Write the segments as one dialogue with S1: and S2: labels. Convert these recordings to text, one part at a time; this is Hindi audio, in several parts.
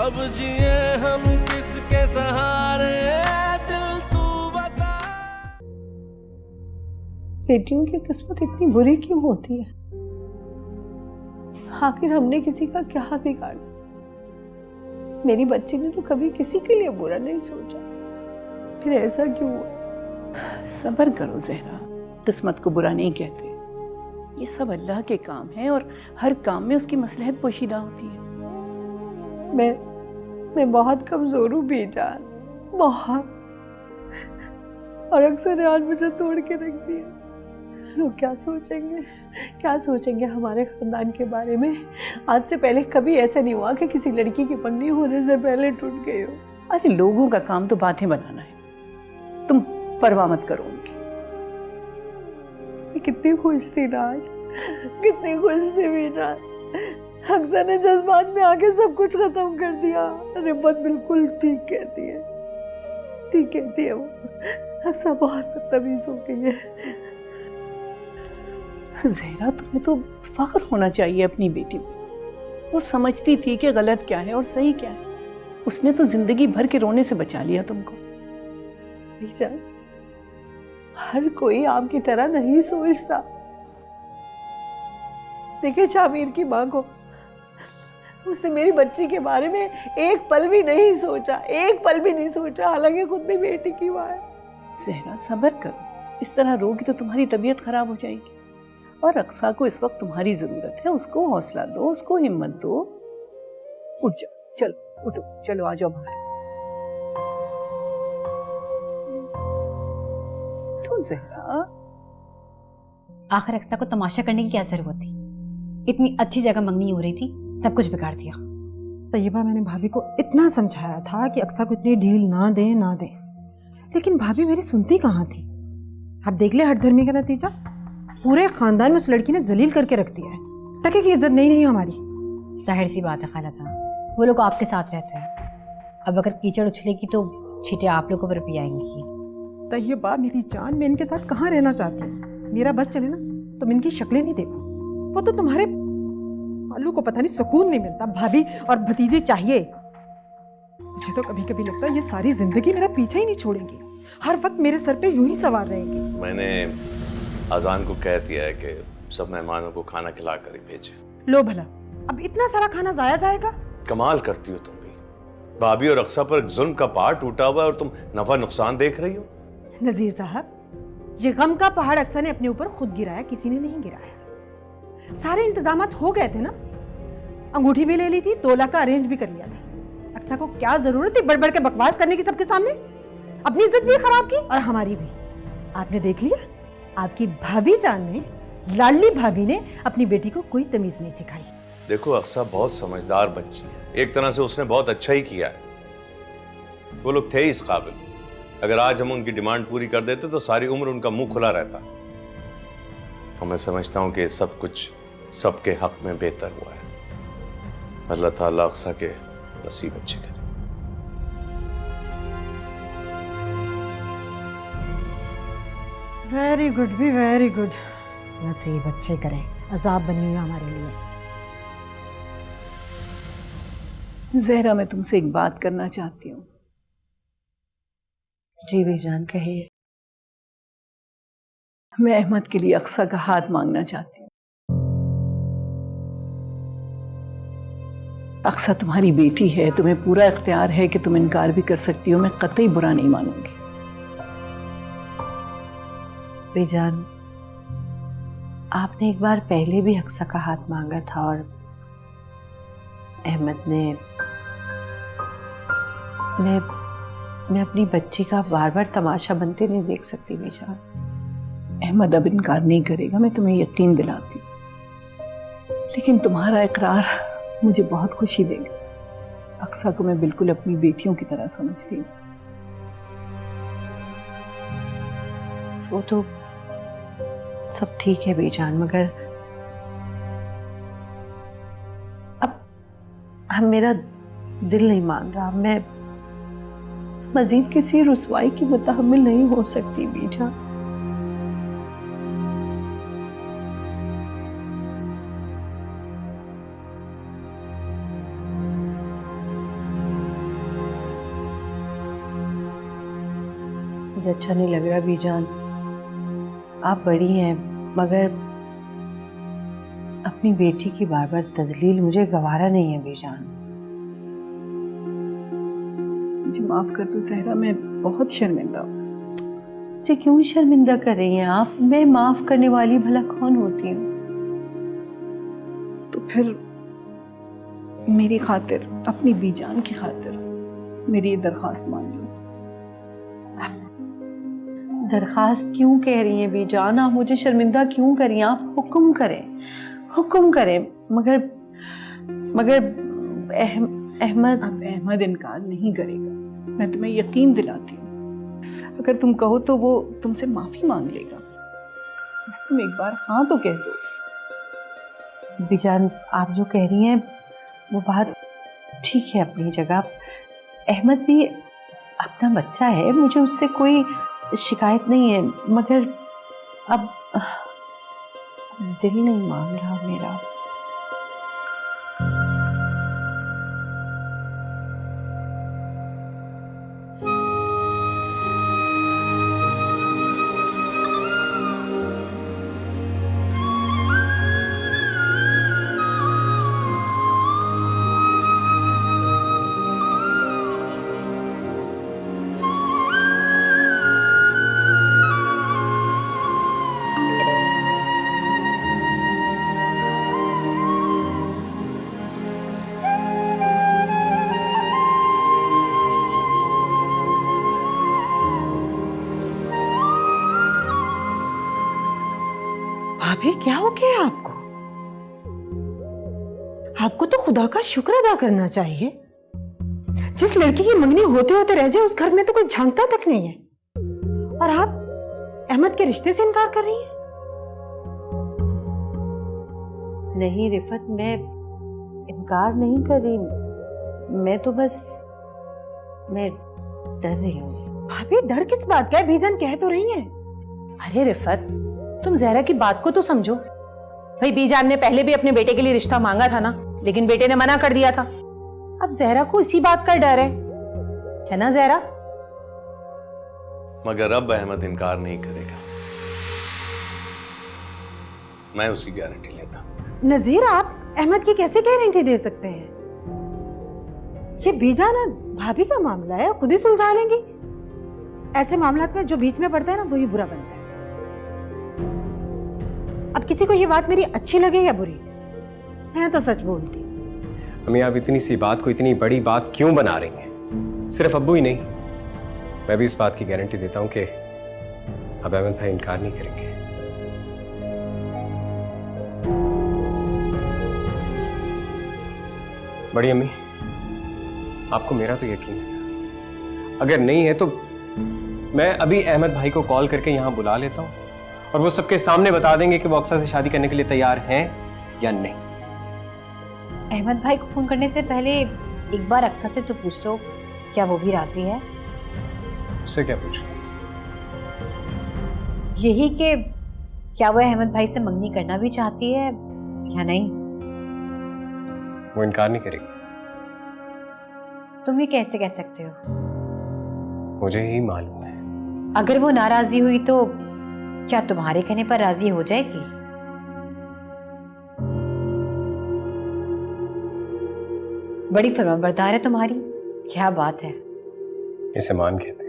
S1: अब जिए हम किसके सहारे, दिल तू बता।
S2: बेटियों की किस्मत इतनी बुरी क्यों होती है? आखिर हमने किसी का क्या बिगाड़ा? मेरी बच्ची ने तो कभी किसी के लिए बुरा नहीं सोचा, फिर ऐसा क्यों हुआ?
S3: सब्र करो जहरा, किस्मत को बुरा नहीं कहते। ये सब अल्लाह के काम है और हर काम में उसकी मसलहत पोशीदा होती है।
S2: मैं बहुत कमजोर हूँ बेजान, बहुत। और अक्सर यार मुझे तोड़ के रख दिया। लोग क्या सोचेंगे हमारे खानदान के बारे में? आज से पहले कभी ऐसा नहीं हुआ कि किसी लड़की की मंगनी होने से पहले टूट गई हो।
S3: अरे लोगों का काम तो बातें बनाना है, तुम परवाह मत करो उनकी।
S2: कितनी खुश थी राज, कितनी खुश थी मीरा। अक्सर ने जज्बात में आके सब कुछ खत्म कर दिया। रिब्बत बिल्कुल ठीक कहती है वो। अक्सर बहुत बदतमीज हो गई है।
S3: जहरा तुम्हें तो फख्र होना चाहिए अपनी बेटी पे। वो समझती थी कि गलत क्या है और सही क्या है। उसने तो जिंदगी भर के रोने से बचा लिया तुमको।
S2: बेजान, हर कोई आपकी तरह नहीं सोचता। देखिए शामिर की माँ को, उसने मेरी बच्ची के बारे में एक पल भी नहीं सोचा, हालांकि खुद भी बेटी की माँ है।
S3: जहरा सब्र करो, इस तरह रोगी तो तुम्हारी तबीयत खराब हो जाएगी। और अक्सा को इस वक्त तुम्हारी जरूरत है, उसको हौसला दो, उसको हिम्मत दो। उठ जाओ, चलो उठो, चलो आ जाओ बाहर। उठो जहरा।
S4: आखिर अक्सा को तमाशा करने की क्या जरूरत थी? इतनी अच्छी जगह मंगनी हो रही थी, सब कुछ बिगाड़ दिया।
S5: तैयबा, मैंने भाभी को इतना समझाया था कि अक्सा को इतनी ढील ना दे, लेकिन भाभी मेरी सुनती कहाँ थी। अब देख ले हठधर्मी का नतीजा। पूरे खानदान में उस लड़की ने जलील करके रख दिया है। टके की इज्जत नहीं हमारी।
S4: जाहिर सी बात है खाला जान, वो लोग आपके साथ रहते हैं। अब अगर कीचड़ उछलेगी तो छींटे आप लोगों पर भी आएंगी।
S5: तैयबा मेरी जान, मैं इनके साथ कहाँ रहना चाहती हूँ। मेरा बस चले ना, तुम इनकी शक्लें नहीं देखो। वो तो तुम्हारे आलू को पता नहीं सुकून नहीं मिलता। भाभी और भतीजे चाहिए। मुझे तो कभी कभी लगता है ये सारी जिंदगी मेरा पीछा ही नहीं छोड़ेंगी, हर वक्त मेरे सर पे यूं ही सवार रहेंगी।
S6: मैंने अजान को कह दिया है कि सब मेहमानों को खाना खिला कर ही भेजे।
S5: लो भला, अब इतना सारा खाना जाया जाएगा?
S6: कमाल करती हो तुम भी। भाभी और अक्सा पर जुल्म का पहाड़ टूटा हुआ है और तुम नफा नुकसान देख रही हो।
S5: नजीर साहब, ये गम का पहाड़ अक्सा ने अपने ऊपर खुद गिराया, किसी ने नहीं गिराया। सारे इंतजामात हो गए थे ना। अंगूठी भी ले ली थी, 2 लाख का अरेंज भी कर लिया था। अक्सा को क्या जरूरत थी बढ़ बढ़ के बकवास करने की सबके सामने? अपनी इज्जत भी खराब की और हमारी भी। आपने देख लिया, आपकी भाभी जान ने, लाडली भाभी ने अपनी बेटी को कोई तमीज नहीं सिखाई।
S6: देखो अक्सा बहुत समझदार बच्ची है, एक तरह से उसने बहुत अच्छा ही किया है। वो लोग थे इस काबिल। अगर आज हम उनकी डिमांड पूरी कर देते तो सारी उम्र उनका मुंह खुला रहता। और मैं समझता हूं कि सब कुछ सबके हक में बेहतर हुआ है। अल्लाह ताला अक्सा के नसीब अच्छे करे।
S5: वेरी गुड भी वेरी गुड। नसीब अच्छे करें, अजाब बनी हुई हमारे लिए।
S3: जहरा, मैं तुमसे एक बात करना चाहती हूँ।
S2: जी बेजान, कहिए।
S3: मैं अहमद के लिए अक्सा का हाथ मांगना चाहती हूँ। अक्सा तुम्हारी बेटी है, तुम्हें पूरा इख्तियार है कि तुम इनकार भी कर सकती हो। मैं कतई बुरा नहीं मानूंगी।
S2: बेजान, आपने एक बार पहले भी अक्सा का हाथ मांगा था और अहमद ने। मैं अपनी बच्ची का बार बार तमाशा बनते नहीं देख सकती बेजान।
S3: अहमद अब इनकार नहीं करेगा, मैं तुम्हें यकीन दिलाती हूँ। लेकिन तुम्हारा इकरार मुझे बहुत खुशी देगा। अक्सा को मैं बिल्कुल अपनी बेटियों की तरह समझती हूँ।
S2: वो तो सब ठीक है बेजान, मगर अब मेरा दिल नहीं मान रहा। मैं मजीद किसी रुसवाई की मुतहम्मिल नहीं हो सकती बेजान। मुझे अच्छा नहीं लग रहा बीजान। आप बड़ी हैं मगर अपनी बेटी की बार बार तजलील मुझे गवारा नहीं है बीजान।
S3: मुझे माफ कर दो ज़हरा, मैं बहुत शर्मिंदा हूँ।
S2: मुझे क्यों शर्मिंदा कर रही हैं आप? मैं माफ करने वाली भला कौन होती हूँ?
S3: तो फिर मेरी खातिर, अपनी बीजान की खातिर मेरी ये दरख्वास्त मान लो।
S2: दरखास्त क्यों कह रही हैं बीजान? आप मुझे शर्मिंदा क्यों करिए? आप हुक्म करें, हुक्म करें। मगर अहमद।
S3: अब अहमद इनकार नहीं करेगा, मैं तुम्हें यकीन दिलाती हूँ। अगर तुम कहो तो वो तुमसे माफी मांग लेगा। बस तुम एक बार हाँ तो कह दो।
S2: बीजान, आप जो कह रही हैं वो बात ठीक है अपनी जगह। अहमद भी अपना बच्चा है, मुझे उससे कोई शिकायत नहीं है, मगर अब दिल नहीं मान रहा मेरा।
S5: भाभी क्या हो गया आपको? आपको तो खुदा का शुक्र अदा करना चाहिए। जिस लड़की की मंगनी होते होते रह जाए उस घर में तो कोई झांकता तक नहीं है, और आप अहमद के रिश्ते से इनकार कर रही हैं।
S2: नहीं रिफत, मैं इनकार नहीं कर रही, मैं तो बस मैं डर रही हूँ।
S5: भाभी डर किस बात का है? बीजान कह तो रही हैं।
S7: अरे रिफत, तुम जहरा की बात को तो समझो। भाई बीजान ने पहले भी अपने बेटे के लिए रिश्ता मांगा था ना, लेकिन बेटे ने मना कर दिया था। अब जहरा को इसी बात का डर है ना जहरा?
S6: मगर अब अहमद इनकार नहीं करेगा, मैं उसकी गारंटी लेता हूं।
S5: नजीर, आप अहमद की कैसे गारंटी दे सकते हैं? ये बीजान और भाभी का मामला है, खुद ही सुलझा लेंगी। ऐसे मामलात में जो बीच में पड़ता है ना वही बुरा बनता है। अब किसी को ये बात मेरी अच्छी लगे या बुरी, मैं तो सच बोलती।
S8: अम्मी, आप इतनी सी बात को इतनी बड़ी बात क्यों बना रही हैं? सिर्फ अब्बू ही नहीं, मैं भी इस बात की गारंटी देता हूं कि अब अहमद भाई इनकार नहीं करेंगे। बड़ी अम्मी, आपको मेरा तो यकीन है, अगर नहीं है तो मैं अभी अहमद भाई को कॉल करके यहां बुला लेता हूं और वो सबके सामने बता देंगे कि वो अक्सा से शादी करने के लिए तैयार हैं या नहीं।
S4: अहमद भाई को फोन करने से पहले एक बार अक्सा से तो पूछ लो, क्या वो भी राजी है?
S8: उससे क्या पूछूं?
S4: यही कि क्या वो अहमद भाई से मंगनी करना भी चाहती है या नहीं?
S8: वो इनकार नहीं करेगी।
S4: तुम ये कैसे कह सकते हो?
S8: मुझे ही मालूम है।
S4: अगर वो नाराजी हुई तो क्या तुम्हारे कहने पर राजी हो जाएगी? बड़ी फरमाबरदार है तुम्हारी, क्या बात है।
S8: इसे मान कहते हैं।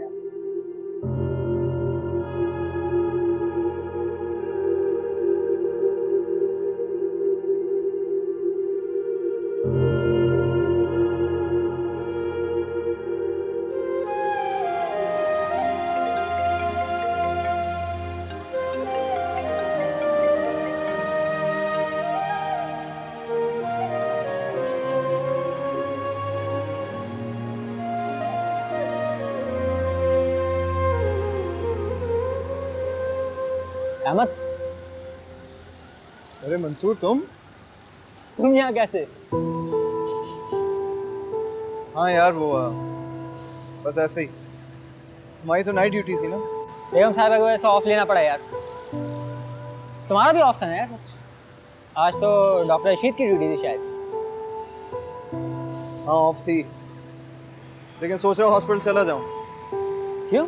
S9: अहमद,
S10: अरे मंसूर, तुम
S9: यहाँ कैसे?
S10: हाँ यार, वो बस ऐसे ही। तुम्हारी तो नाइट ड्यूटी थी ना?
S9: बेगम साहब को ऐसा ऑफ लेना पड़ा यार। तुम्हारा भी ऑफ था ना यार? आज तो डॉक्टर रशीद की ड्यूटी थी शायद।
S10: हाँ ऑफ थी, लेकिन सोच रहा हूँ हॉस्पिटल चला जाऊँ।
S9: क्यों?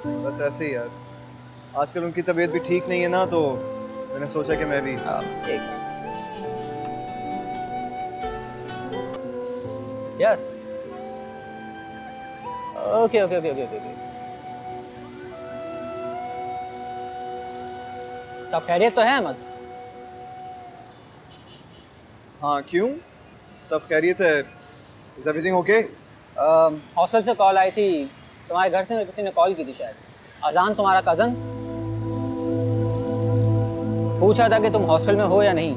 S10: बस ऐसे ही यार, आजकल उनकी तबीयत भी ठीक नहीं है ना, तो मैंने सोचा कि मैं भी
S9: yes okay okay okay okay okay सब खैरियत तो है अहमद?
S10: हाँ क्यों, सब खैरियत है? Is everything okay?
S9: हॉस्टल से कॉल आई थी, तुम्हारे घर से किसी ने कॉल की थी शायद। अजान तुम्हारा कज़न पूछा था कि तुम हॉस्टल में हो या नहीं।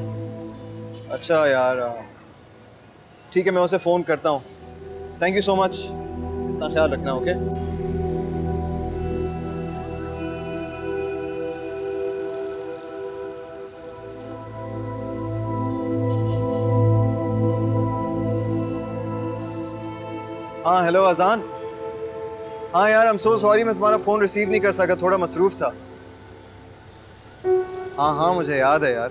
S10: अच्छा यार, ठीक है, मैं उसे फ़ोन करता हूँ। थैंक यू सो मच, अपना ख्याल रखना। ओके हाँ हेलो अजान। हाँ यार, आई एम सो सॉरी, मैं तुम्हारा फ़ोन रिसीव नहीं कर सका, थोड़ा मसरूफ़ था। हाँ हाँ मुझे याद है यार।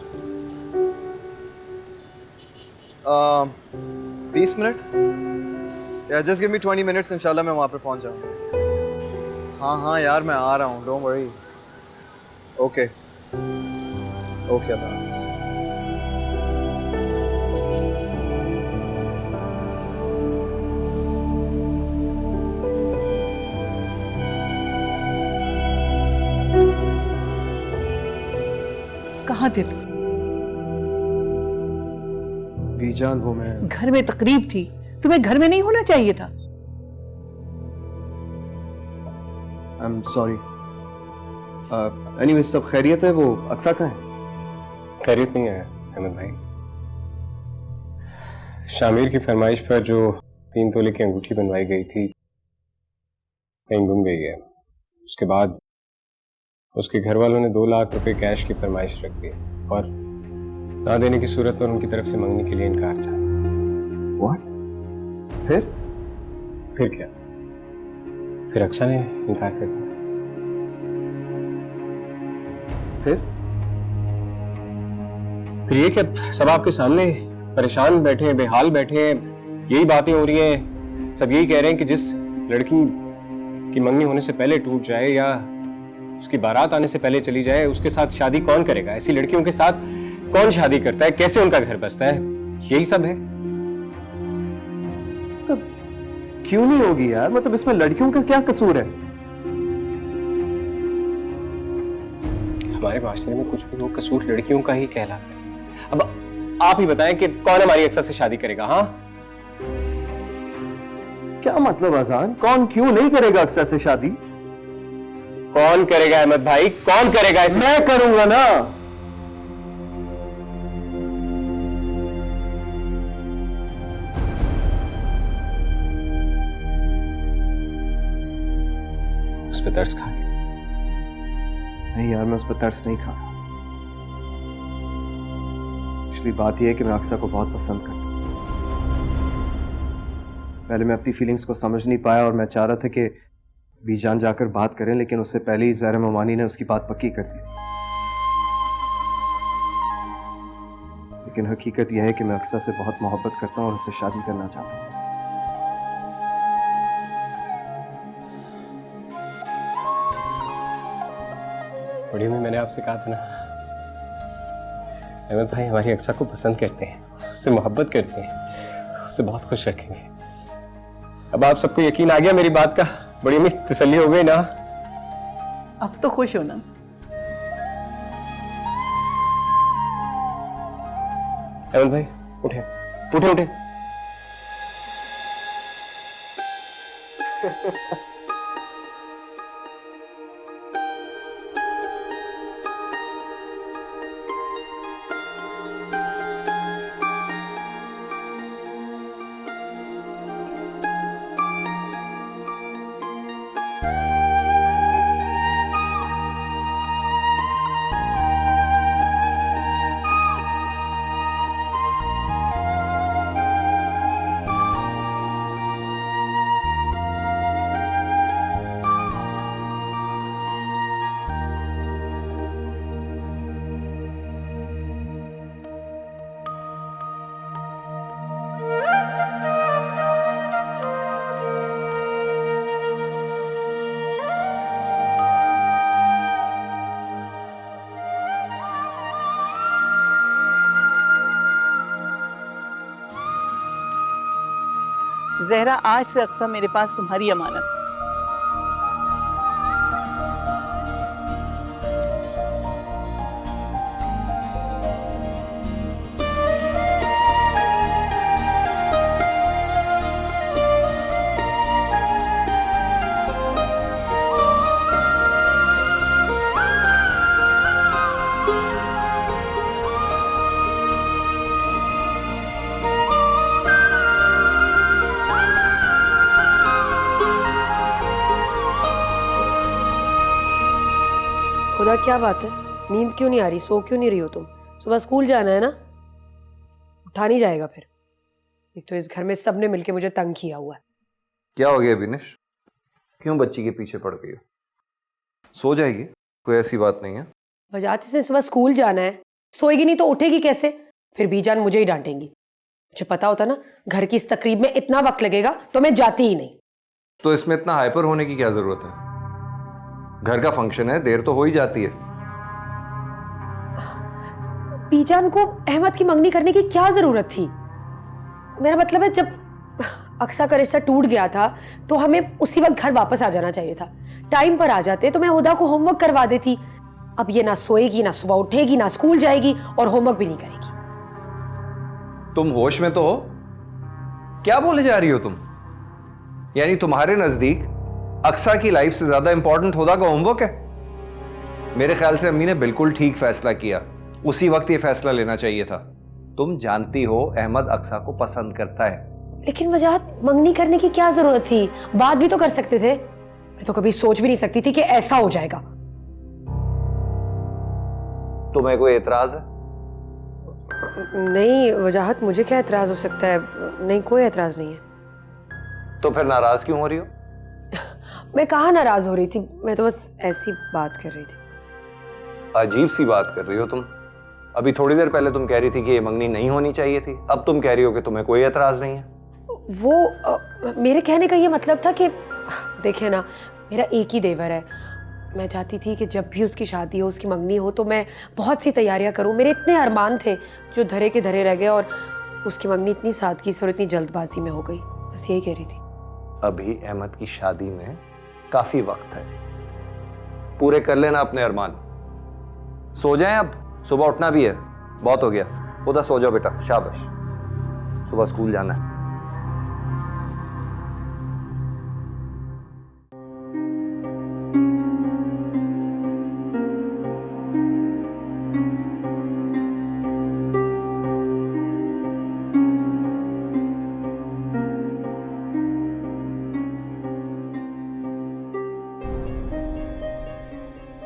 S10: 20 मिनट या जस्ट गिव मी 20 मिनट्स, इंशाल्लाह मैं वहाँ पे पहुँच जाऊँगा। हाँ हाँ यार मैं आ रहा हूँ, डोंट वरी। ओके ओके, अल्लाह हाफ़िज़।
S3: कहाँ थे तुम?
S10: बीजान, वो मैं
S3: घर में तकरीब थी, तुम्हें घर में नहीं होना चाहिए था।
S10: I am sorry. एनीवे, सब खैरियत है? वो अक्सा कहाँ है?
S8: खैरियत नहीं है अहमद भाई। शामिर की फरमाइश पर जो 3 तोले की अंगूठी बनवाई गई थी कहीं गुम गई है। उसके बाद उसके घर वालों ने 2 लाख रुपए कैश की फरमाइश रख दी और ना देने की सूरत पर उनकी तरफ से मांगने के लिए इनकार था।
S10: व्हाट?
S8: फिर क्या? फिर अक्सा ने इनकार कर दिया। फिर ये कि सब आपके सामने परेशान बैठे हैं, बेहाल बैठे हैं, यही बातें हो रही हैं, सब यही कह रहे हैं कि जिस लड़की की मंगनी होने से पहले टूट जाए या उसकी बारात आने से पहले चली जाए, उसके साथ शादी कौन करेगा? ऐसी लड़कियों के साथ कौन शादी करता है? कैसे उनका घर बसता है? यही सब है।
S10: तो क्यों नहीं होगी यार? मतलब इसमें लड़कियों का क्या कसूर है?
S8: हमारे माशरे में कुछ भी हो, कसूर लड़कियों का ही कहलाता है। अब आप ही बताएं कि कौन हमारी अक्सा से शादी करेगा? हाँ,
S10: क्या मतलब अजान, कौन क्यों नहीं करेगा अक्सा से शादी?
S8: कौन करेगा अहमद भाई, कौन करेगा?
S10: मैं करूंगा ना।
S8: उस पर तरस खा के?
S10: नहीं यार, मैं उस पर तरस नहीं खा रहा। पिछली बात यह है कि मैं अक्सा को बहुत पसंद करता हूं। पहले मैं अपनी फीलिंग्स को समझ नहीं पाया और मैं चाह रहा था कि बीजान जाकर बात करें, लेकिन उससे पहले ही ज़हरा ममानी ने उसकी बात पक्की कर दी। लेकिन हकीकत यह है कि मैं अक्सा से बहुत मोहब्बत करता हूं और उससे शादी करना चाहता हूं।
S8: बड़ी में मैंने आपसे कहा था ना, अहमद भाई हमारी अक्सा को पसंद करते हैं, उससे मोहब्बत करते हैं, उससे बहुत खुश रखेंगे। अब आप सबको यकीन आ गया मेरी बात का? बड़ी अम्मी तसल्ली हो गई ना?
S3: अब तो खुश हो ना?
S8: अहमद भाई उठे उठे उठे।
S3: जहरा, आज से अक्सर मेरे पास तुम्हारी अमानत है।
S11: खुदा, क्या बात है? नींद क्यों नहीं आ रही? सो क्यों नहीं रही हो तुम? सुबह स्कूल जाना है ना? उठा नहीं जाएगा फिर। एक तो इस घर में सबने मिलके मुझे तंग किया हुआ है।
S10: क्या हो गया बिनिश? क्यों बच्ची के पीछे पड़ गई हो? सो जाएगी, कोई ऐसी बात नहीं है।
S11: बजाती से सुबह स्कूल जाना है, सोएगी नहीं तो उठेगी कैसे? फिर बीजान मुझे ही डांटेंगी। मुझे पता होता ना घर की इस तकरीब में इतना वक्त लगेगा तो मैं जाती ही नहीं।
S10: तो इसमें इतना हाइपर होने की क्या जरूरत है? घर का फंक्शन है, देर तो हो ही जाती है।
S11: बीजान को अहमद की मंगनी करने की क्या जरूरत थी? मेरा मतलब है, जब अक्सा का रिश्ता टूट गया था तो हमें उसी वक्त घर वापस आ जाना चाहिए था। टाइम पर आ जाते तो मैं हुदा को होमवर्क करवा देती। अब ये ना सोएगी, ना सुबह उठेगी, ना स्कूल जाएगी और होमवर्क भी नहीं करेगी।
S10: तुम होश में तो हो? क्या बोले जा रही हो तुम? यानी तुम्हारे नजदीक अक्सा की लाइफ से ज्यादा इंपॉर्टेंट हुदा का होमवर्क है? मेरे ख्याल से अम्मी ने बिल्कुल ठीक फैसला किया। उसी वक्त ये फैसला लेना चाहिए था। तुम जानती हो अहमद अक्सा को पसंद करता है।
S11: लेकिन वजाहत, मंगनी करने की क्या जरूरत थी? बात भी तो कर सकते थे। मैं तो कभी सोच भी नहीं सकती थी कि ऐसा हो जाएगा।
S10: तुम्हें कोई एतराज है?
S11: नहीं वजाहत, मुझे क्या एतराज हो सकता है? नहीं, कोई एतराज नहीं है।
S10: तो फिर नाराज क्यों हो रही हो?
S11: मैं कहाँ नाराज हो रही थी, मैं तो बस ऐसी बात कर रही थी।
S10: अजीब सी बात कर रही हो तुम। अभी थोड़ी देर पहले तुम कह रही थी कि ये मंगनी नहीं होनी चाहिए थी, अब तुम कह रही हो कि तुम्हें कोई एतराज नहीं है।
S11: वो मेरे कहने का ये मतलब था कि देखे ना, मेरा एक ही देवर है। मैं चाहती थी कि जब भी उसकी शादी हो, उसकी मंगनी हो, तो मैं बहुत सी तैयारियां करूं। मेरे इतने अरमान थे जो धरे के धरे रह गए और उसकी मंगनी इतनी सादगी से और इतनी जल्दबाजी में हो गई। बस यही कह रही थी।
S10: अभी अहमद की शादी में काफी वक्त है, पूरे कर लेना अपने अरमान। सो जाएं, अब सुबह उठना भी है, बहुत हो गया। खुदा सो जाओ बेटा, शाबाश, सुबह स्कूल जाना है।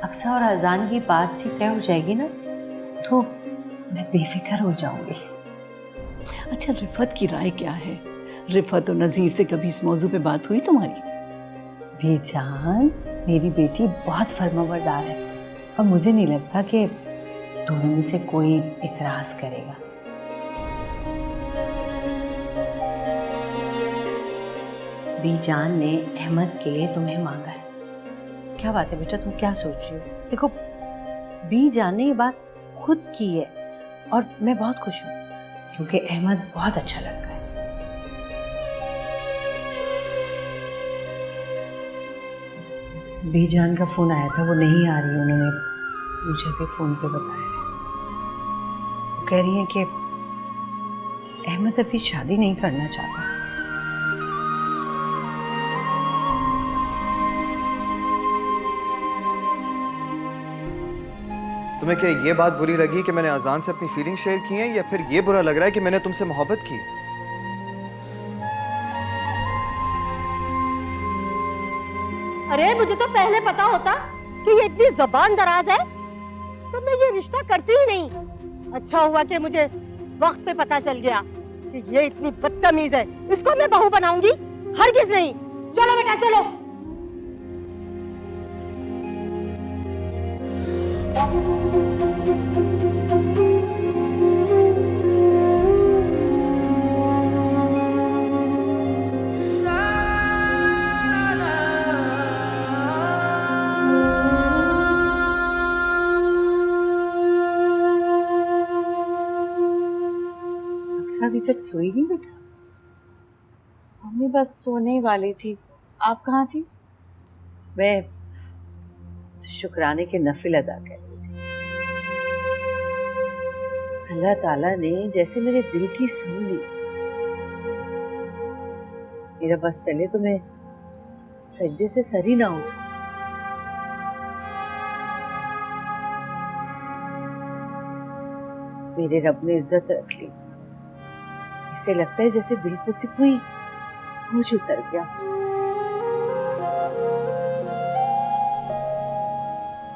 S12: अक्सा और अजान की बातचीत तय हो जाएगी ना, तो मैं बेफिक्र हो जाऊंगी।
S3: अच्छा, रिफत की राय क्या है? रिफत और नज़ीर से कभी इस मौजू पे बात हुई तुम्हारी?
S12: बेजान, मेरी बेटी बहुत फर्माबरदार है और मुझे नहीं लगता कि दोनों में से कोई इतराज करेगा। बीजान ने अहमद के लिए तुम्हें मांगा है। क्या बात है बेटा, तुम क्या सोच रही हो? देखो, बीजान ने ये बात खुद की है और मैं बहुत खुश हूँ क्योंकि अहमद बहुत अच्छा लड़का है। बीजान का फोन आया था, वो नहीं आ रही, उन्होंने मुझे भी फोन पे बताया है। वो कह रही हैं कि अहमद अभी शादी नहीं करना चाहता।
S10: तुम्हें क्या ये बात बुरी लगी कि मैंने अजान से अपनी फीलिंग शेयर की है, या फिर ये बुरा लग रहा है कि मैंने तुमसे मोहब्बत की?
S13: अरे मुझे तो पहले पता होता कि ये इतनी जबान दराज है तो मैं ये रिश्ता करती ही नहीं। अच्छा हुआ कि मुझे वक्त पे पता चल गया कि ये इतनी बदतमीज है, इसको मैं बहू बनाऊंगी? हरगिज नहीं। चलो बेटा चलो।
S12: अभी तक सोई नहीं बेटा?
S14: मम्मी बस सोने ही वाली थी। आप कहाँ थी?
S12: मैं शुक्राने के नफिल अदा कर रही थी। अल्लाह ताला ने जैसे मेरे दिल की सुन ली। मेरा बस चले तो मैं सजदे से सर ही ना उठूं। मेरे रब ने इज्जत रख ली। इसे लगता है जैसे दिल पर से कोई बोझ उतर गया।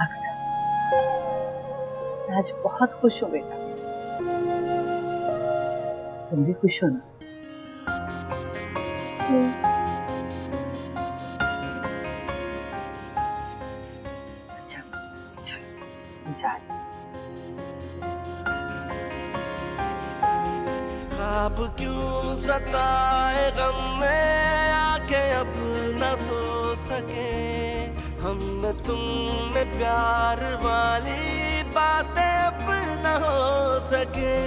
S12: अक्सर आज बहुत खुश हो बेटा। तुम भी खुश हो ना? अच्छा चलो मैं जा रही हूं।
S1: ख्वाब क्यों सताए गम में आके अब न सो सके, हम में तुम में प्यार वाली बातें अब न हो सके।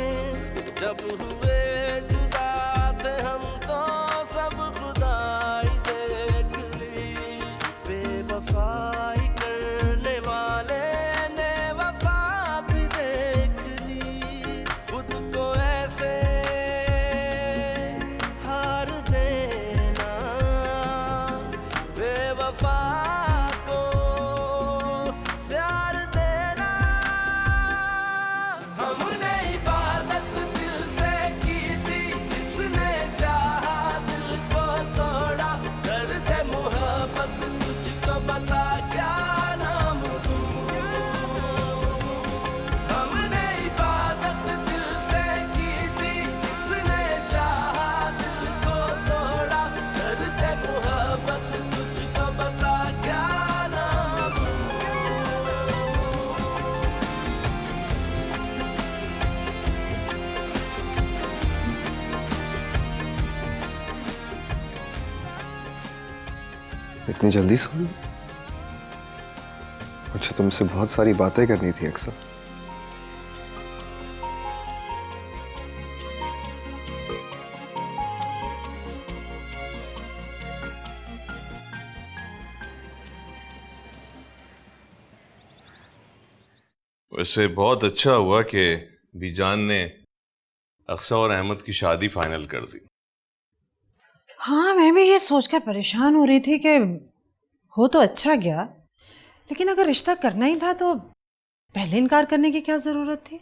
S1: जब हुए जुदा थे हम तो सब खुदाई देख ली, बेवफाई करने वाले ने वफा भी देख ली। खुद को ऐसे हार देना, बेवफा को प्यार देना। हमने इबादत दिल से की थी, जिसने चाहा दिल को तोड़ा। दर्द मोहब्बत तुझको बता क्या नाम दूं। हमने इबादत दिल से की थी, जिसने चाहा दिल को तोड़ा। दर्द मोहब्बत तुझको बता क्या नाम दूं।
S10: इतनी जल्दी सो गई? मुझे तुमसे बहुत सारी बातें करनी थी अक्सर।
S6: वैसे बहुत अच्छा हुआ कि बीजान ने अक्सा और अहमद की शादी फाइनल कर दी।
S5: हाँ, मैं भी ये सोचकर परेशान हो रही थी कि हो तो अच्छा गया, लेकिन अगर रिश्ता करना ही था तो पहले इनकार करने की क्या जरूरत थी।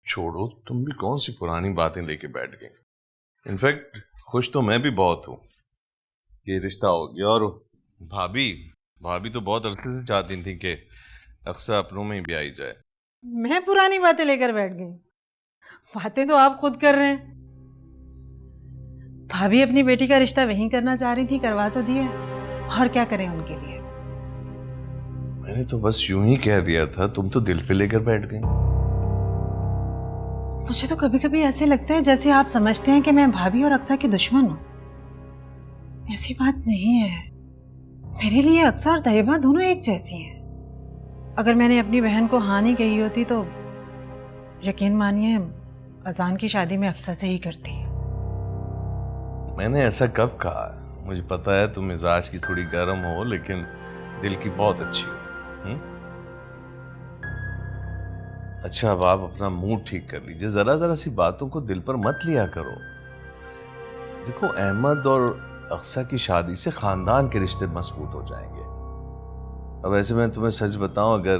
S6: छोड़ो, तुम भी कौन सी पुरानी बातें लेके बैठ गई। इनफैक्ट खुश तो मैं भी बहुत हूँ ये रिश्ता हो गया। और भाभी तो बहुत अरसे से चाहती थी कि अक्सा अपनों में ही ब्याही जाए।
S5: मैं पुरानी बातें लेकर बैठ गई। बातें तो आप खुद कर रहे हैं। भाभी अपनी बेटी का रिश्ता वहीं करना चाह रही थी, करवा तो दिए, और क्या करें उनके लिए।
S6: मैंने तो बस यूं ही कह दिया था, तुम तो दिल पे लेकर बैठ गई।
S5: मुझे तो कभी कभी ऐसे लगता है जैसे आप समझते हैं कि मैं भाभी और अक्सा की दुश्मन हूं। ऐसी बात नहीं है। मेरे लिए अक्सा और तैयबा दोनों एक जैसी हैं। अगर मैंने अपनी बहन को हाँ नहीं कही होती तो यकीन मानिए अजान की शादी में अक्सा से ही करती।
S6: मैंने ऐसा कब कहा? मुझे पता है तुम मिजाज की थोड़ी गर्म हो, लेकिन दिल की बहुत अच्छी हो। अच्छा, अब आप अपना मूड ठीक कर लीजिए। जरा सी बातों को दिल पर मत लिया करो। देखो, अहमद और अक्सा की शादी से खानदान के रिश्ते मजबूत हो जाएंगे। अब ऐसे मैं तुम्हें सच बताऊं, अगर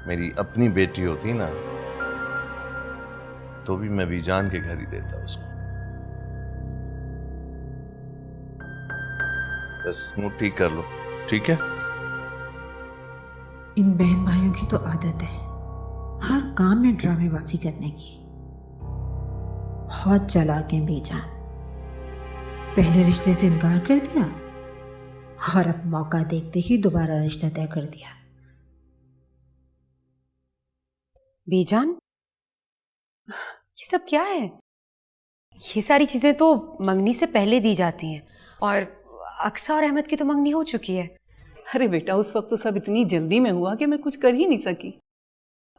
S6: मेरी अपनी बेटी होती ना तो भी मैं बीजान के घर ही देता उसको। बस मूड ठीक कर लो, ठीक है?
S15: इन बहन भाइयों की तो आदत है हर काम में ड्रामेबाजी करने की। बहुत चालाक हैं बीजान। पहले रिश्ते से इनकार कर दिया और अब मौका देखते ही दोबारा रिश्ता तय कर दिया।
S11: बीजान, ये सब क्या है? ये सारी चीजें तो मंगनी से पहले दी जाती हैं, और अक्सा और अहमद की तो मंगनी हो चुकी है।
S3: अरे बेटा, उस वक्त तो सब इतनी जल्दी में हुआ कि मैं कुछ कर ही नहीं सकी।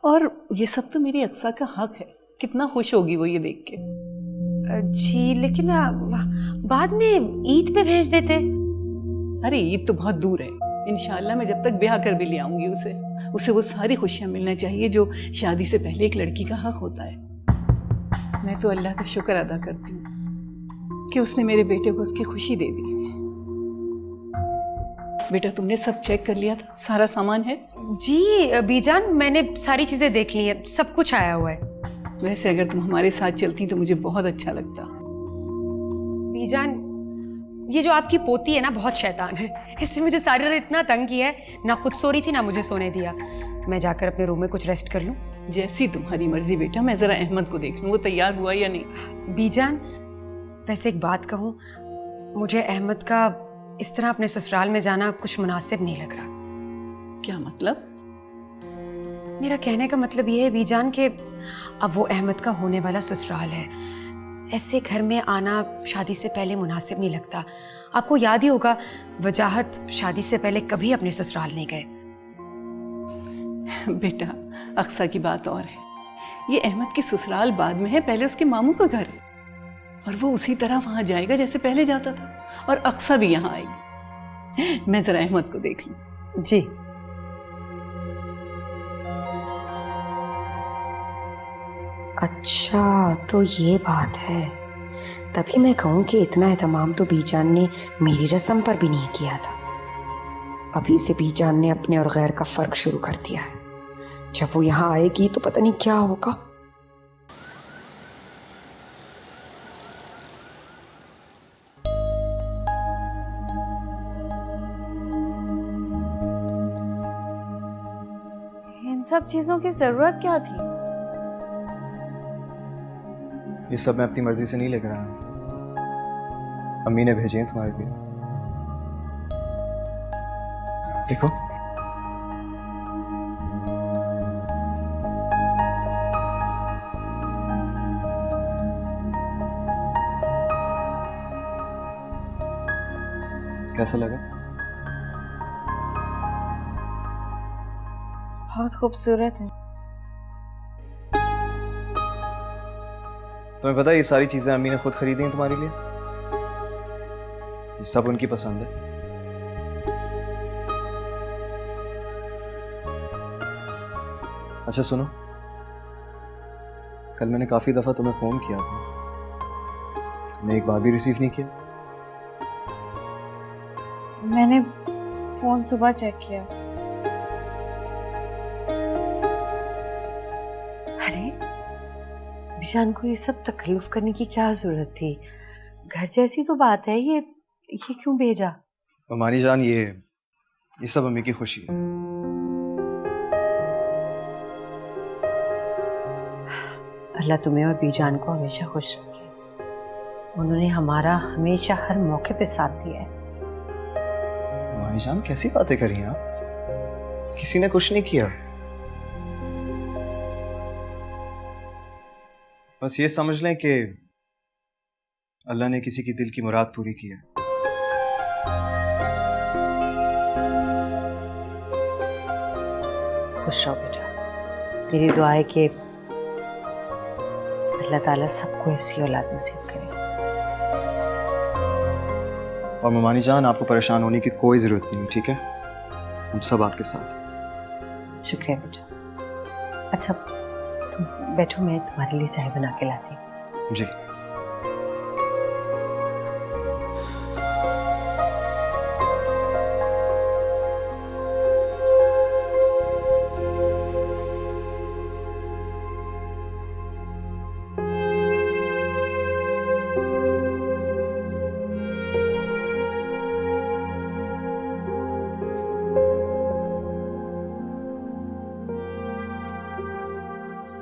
S3: और ये सब तो मेरी अक्सा का हक है। कितना खुश होगी वो ये देख के।
S11: जी लेकिन बाद में ईद पे भेज देते।
S3: अरे ईद तो बहुत दूर है, इंशाल्लाह मैं जब तक ब्याह कर भी ले आऊंगी उसे वो सारी खुशियां मिलना चाहिए जो शादी से पहले एक लड़की का हक होता है। मैं तो अल्लाह का शुक्र अदा करती हूँ कि उसने मेरे बेटे को उसकी खुशी दे दी। बेटा तुमने सब चेक कर लिया था, सारा सामान है?
S11: जी बीजान मैंने सारी चीजें देख ली है, सब कुछ आया हुआ है।
S3: वैसे अगर तुम हमारे साथ चलती तो मुझे बहुत अच्छा लगता।
S11: बीजान ये जो आपकी पोती है ना बहुत शैतान है, इसने मुझे सारी रात इतना तंग किया है, ना खुद सो रही थी ना मुझे सोने दिया। मैं जाकर अपने रूम में कुछ रेस्ट कर लूं?
S3: जैसी तुम्हारी मर्जी बेटा, मैं जरा अहमद को देख लूं वो तैयार हुआ या नहीं।
S11: बीजान वैसे एक बात कहूं, मुझे अहमद का इस तरह अपने ससुराल में जाना कुछ मुनासिब नहीं लग रहा।
S3: क्या मतलब?
S11: मेरा कहने का मतलब ये है बीजान कि अब वो अहमद का होने वाला ससुराल है, ऐसे घर में आना शादी से पहले मुनासिब नहीं लगता। आपको याद ही होगा वजाहत शादी से पहले कभी अपने ससुराल नहीं गए।
S3: बेटा अक्सा की बात और है, ये अहमद की ससुराल बाद में है, पहले उसके मामू का घर है और वो उसी तरह वहां जाएगा जैसे पहले जाता था, और अक्सा भी यहाँ आएगी। मैं जरा अहमद को देख लूं।
S11: जी
S16: अच्छा तो ये बात है, तभी मैं कहूँ कि इतना एहतमाम तो बीजान ने मेरी रस्म पर भी नहीं किया था। अभी से बीजान ने अपने और गैर का फर्क शुरू कर दिया है। जब वो यहाँ आएगी तो पता नहीं क्या होगा।
S14: इन सब चीजों की जरूरत क्या थी?
S10: ये सब मैं अपनी मर्जी से नहीं लेकर आया, अम्मी ने भेजे हैं तुम्हारे लिए। देखो कैसा लगा?
S14: बहुत खूबसूरत है।
S10: तुम्हें पता है ये सारी चीजें अम्मी ने खुद खरीदी हैं तुम्हारे लिए। ये सब उनकी पसंद है। अच्छा सुनो, कल मैंने काफी दफा तुम्हें फोन किया था, तुमने एक बार भी रिसीव नहीं किया।
S14: मैंने फोन सुबह चेक किया।
S12: अरे बीजान को ये सब तकल्लुफ करने की क्या जरूरत थी? घर जैसी तो बात है, ये क्यों भेजा?
S10: मानी जान ये सब अम्मी की खुशी है।
S12: अल्लाह तुम्हें और बीजान को हमेशा खुश रखे। उन्होंने हमारा हमेशा हर मौके पे साथ दिया है।
S10: मानी जान कैसी बातें करी आप? किसी ने कुछ नहीं किया, बस ये समझ लें कि अल्लाह ने किसी की दिल की मुराद पूरी की है।
S12: खुश रहो बेटा, मेरी दुआ है कि अल्लाह ताला सबको ऐसी औलाद नसीब करे।
S10: और ममानी जान आपको परेशान होने की कोई जरूरत नहीं, ठीक है? हम सब आपके साथ हैं।
S12: शुक्रिया बेटा। अच्छा तुम बैठो, मैं तुम्हारे लिए चाय बना के लाती हूँ।
S10: जी।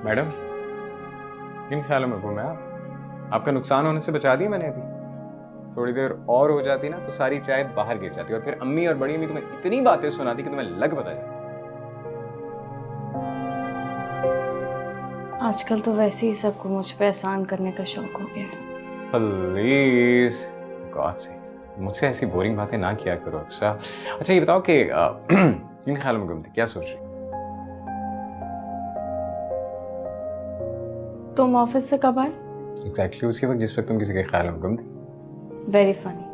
S8: मैडम किन ख्यालों में घूमे आप? आपका नुकसान होने से बचा दिया मैंने। अभी थोड़ी देर और हो जाती ना तो सारी चाय बाहर गिर जाती और फिर अम्मी और बड़ी अम्मी तुम्हें इतनी बातें सुनाती कि तुम्हें लग बता जाती।
S14: आजकल तो वैसे ही सबको मुझ पे एहसान करने का शौक हो गया है।
S8: प्लीज गॉड से मुझसे ऐसी बोरिंग बातें ना किया करो अक्सा। अच्छा ये बताओ कि किन ख्यालों में घूमती, क्या सोच रही?
S14: तुम ऑफिस से कब आए?
S8: एग्जैक्टली उसी वक्त जिस वक्त तुम किसी के ख्याल में गुम थी।
S14: Very funny.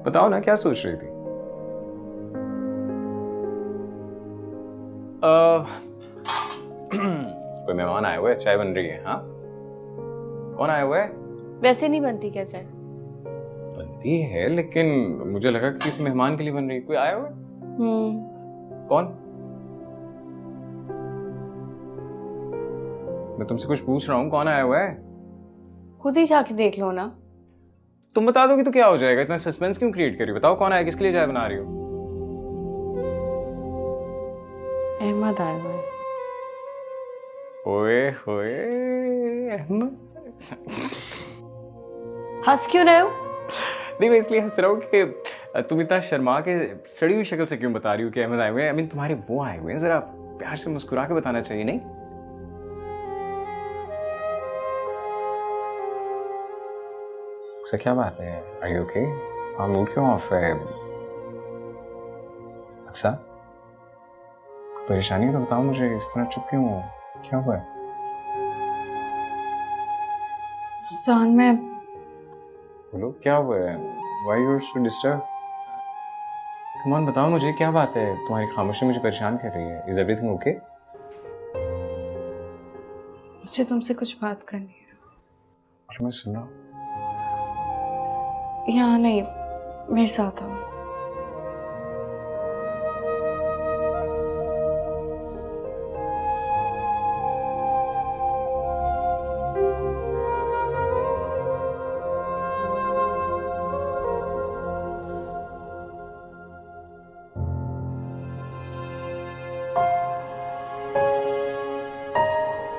S8: बताओ ना क्या सोच रही थी? कोई मेहमान आए हुए हैं, चाय बन रही है। हाँ, कौन आया हुआ है?
S14: वैसे नहीं बनती क्या चाय?
S8: बनती है, लेकिन मुझे लगा कि किसी मेहमान के लिए बन रही है। कोई आया हुआ है? कौन? मैं तुमसे कुछ पूछ रहा हूँ, कौन आया हुआ है?
S14: खुद ही जाके देख लो ना।
S8: तुम बता दोगी तो क्या हो जाएगा? इतना सस्पेंस क्यों क्रिएट करी? बताओ कौन आया, किसके लिए चाय बना रही हो?
S14: अहमद आया हुआ है।
S8: ओए होए अहमद।
S14: हंस क्यों रहे हो?
S8: नहीं, मैं इसलिए हंस रहा हूँ कि तुम इतना शर्मा के सड़ी हुई शक्ल से क्यों बता रही हो कि अहमद आए हुए हैं। आई मीन तुम्हारे वो आए हुए हैं, जरा प्यार से मुस्कुरा के बताना चाहिए, नहीं? क्या बात है? Are you okay? हाँ, मूड क्यों ऑफ है? अक्सा, परेशानी तो बताओ मुझे, इस तरह चुप क्यों हो? क्या हुआ है?
S14: हसन, मैं
S8: बोलो क्या हुआ है? Why you so disturbed? Come on, बताओ मुझे क्या बात है? तुम्हारी खामोशी मुझे परेशान कर रही है। Is everything okay?
S14: मुझे तुमसे कुछ बात करनी है।
S8: और मैं सुन रहा हूँ।
S14: यहाँ नहीं, मेरे साथ आओ।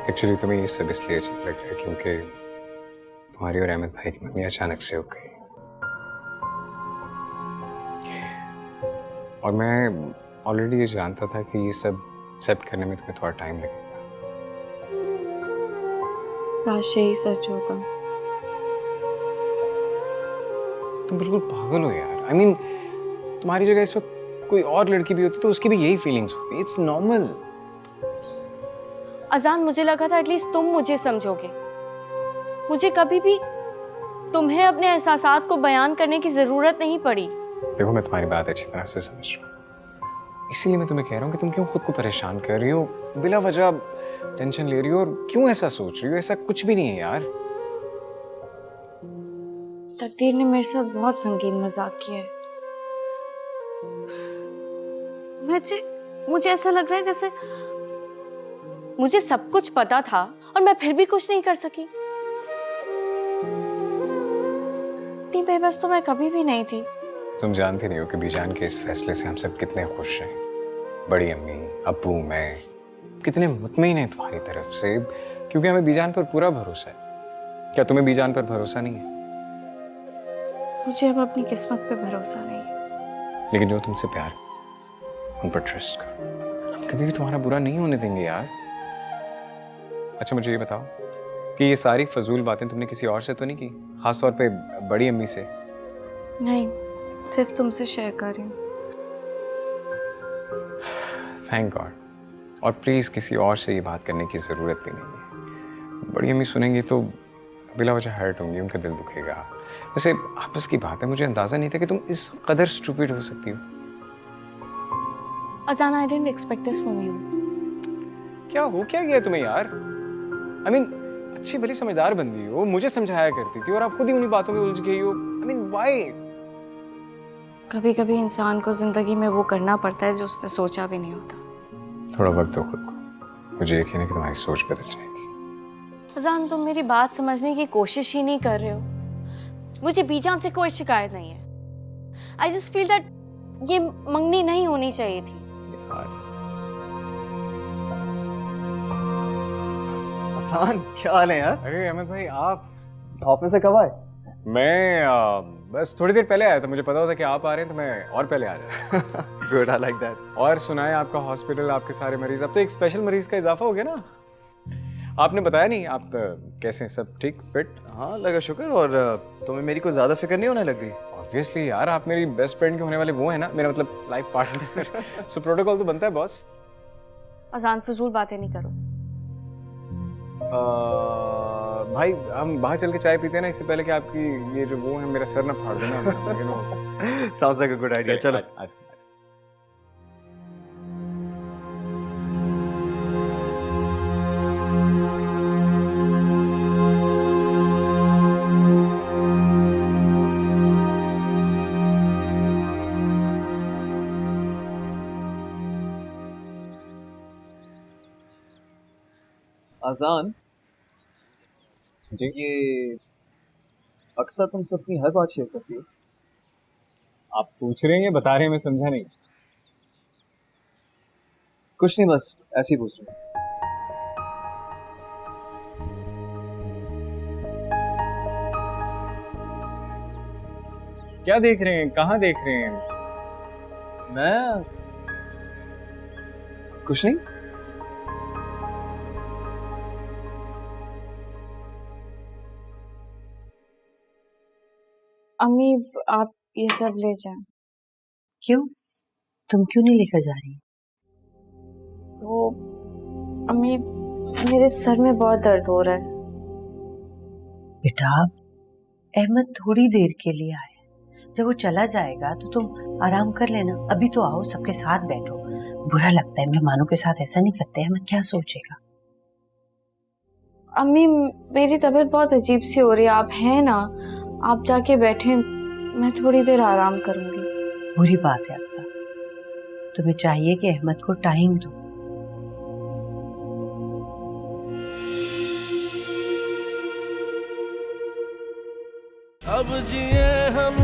S8: एक्चुअली तुम्हें ये सब इसलिए अजीब लग रहा है क्योंकि तुम्हारी और अहमद भाई की मम्मी अचानक से हो गई, और मैं ऑलरेडी ये जानता था कि ये सब एक्सेप्ट करने में तुम्हें थोड़ा टाइम लगेगा।
S14: काश यही सच होता।
S8: तुम बिल्कुल पागल हो यार। आई मीन तुम्हारी जगह इस वक्त कोई और लड़की भी होती तो उसकी भी यही फीलिंग्स होती। It's normal.
S14: अजान, मुझे लगा था एटलीस्ट तुम मुझे समझोगे। मुझे कभी भी तुम्हें अपने एहसासात को बयान करने की जरूरत नहीं पड़ी।
S8: देखो, मैं तुम्हारी बात अच्छी तरह से समझ रहा हूँ, इसीलिए मैं तुम्हें कह रहा हूँ कि तुम क्यों खुद को परेशान कर रही हो, बिला वजह टेंशन ले रही हो, और क्यों ऐसा सोच रही हो? ऐसा कुछ भी नहीं है यार।
S14: तकदीर ने मेरे साथ बहुत संगीन मजाक किया है। मुझे ऐसा लग रहा है जैसे मुझे सब कुछ पता था और मैं फिर भी कुछ नहीं कर सकी। इतनी बेबस तो मैं कभी भी नहीं थी।
S8: तुम जानती नहीं हो कि बीजान के इस फैसले से हम सब कितने खुश हैं। बड़ी अम्मी, अब्बू, मैं कितने मुतमईन हैं तुम्हारी तरफ से, क्योंकि हमें बीजान पर पूरा भरोसा है। क्या तुम्हें बीजान पर भरोसा नहीं है?
S14: मुझे अब अपनी किस्मत पे भरोसा नहीं है।
S8: लेकिन जो तुमसे प्यार, उन पर ट्रस्ट करो। हम कभी भी तुम्हारा बुरा नहीं होने देंगे यार। अच्छा, मुझे ये बताओ कि ये सारी फजूल बातें तुमने किसी और से तो नहीं की, खास तौर पे बड़ी अम्मी से?
S14: नहीं, सिर्फ तुमसे शेयर कर रही हूँ।
S8: Thank God. और प्लीज किसी और से ये बात करने की जरूरत भी नहीं है। बड़ी अम्मी सुनेंगी तो बिला वजह हर्ट होंगी, उनका दिल दुखेगा। वैसे आपस की बात है, मुझे अंदाजा नहीं था कि तुम इस कदर स्टूपिड हो सकती हो।
S14: अजान, I didn't expect this from you.
S8: क्या हो क्या गया तुम्हें यार? आई मीन अच्छी भली समझदार बंदी हो, मुझे समझाया करती थी, और आप खुद ही उन्हीं बातों में उलझ गई हो। I mean why?
S14: कभी कभी इंसान को जिंदगी में वो करना पड़ता है जो उसने सोचा भी नहीं होता।
S8: थोड़ा वक्त दो खुद को, मुझे यकीन है कि तुम्हारी सोच बदल जाएगी।
S14: अजान, तुम मेरी बात समझने की कोशिश ही नहीं कर रहे हो। मुझे बीजान से कोई शिकायत नहीं है। आई जस्ट फील दैट ये मंगनी नहीं होनी चाहिए थी।
S10: हसन, क्या हाल है यार?
S8: अरे अहमद भाई, आप
S10: ऑफिस से कब आए?
S8: मैं बस थोड़ी देर पहले आया था। मुझे पता था कि आप आ रहे हैं तो मैं और पहले आ जाता।
S10: Good, I like that.
S8: और सुनाए आपका हॉस्पिटल, आपके सारे मरीज, अब तो एक स्पेशल मरीज का इजाफा हो गया ना? आपने बताया नहीं। आप कैसे हैं? सब ठीक, फिट?
S10: हाँ, लगा शुक्र। और तुम्हें मेरी कोई ज्यादा फिक्र नहीं होने लग गई?
S8: ऑब्वियसली यार, आप मेरी बेस्ट फ्रेंड के होने वाले वो है ना, मेरा मतलब लाइफ पार्टनर। सो प्रोटोकॉल तो बनता है बॉस।
S14: अजान, फजूल बातें नहीं करो।
S8: भाई हम बाहर चल के चाय पीते हैं ना, इससे पहले कि आपकी ये जो वो है मेरा सर ना फाड़ देना।
S10: Sounds like a good idea. चलो।
S8: आज
S10: आजान
S8: जी,
S10: ये अक्सर तुमसे अपनी हर बात शेयर करती है।
S8: आप पूछ रहे हैं या बता रहे हैं, मैं समझा नहीं।
S10: कुछ नहीं, बस ऐसे ही पूछ रही हूँ।
S8: क्या देख रहे हैं, कहाँ देख रहे हैं?
S10: मैं कुछ नहीं।
S14: अम्मी आप ये सब ले जाएं।
S12: क्यों? तुम क्यों नहीं लेकर जा रही?
S14: वो अम्मी मेरे सर में बहुत दर्द हो रहा है।
S12: बेटा, अहमद थोड़ी देर के लिए आया, जब वो चला जाएगा तो तुम आराम कर लेना। अभी तो आओ, सबके साथ बैठो। बुरा लगता है, मेहमानों के साथ ऐसा नहीं करते। अहमद क्या सोचेगा?
S14: अम्मी मेरी तबीयत बहुत अजीब सी हो रही है, आप हैं ना, आप जाके बैठे, मैं थोड़ी देर आराम करूंगी।
S12: बुरी बात है अक्सर, तुम्हें चाहिए कि अहमद को टाइम दो।
S1: अब जिए हम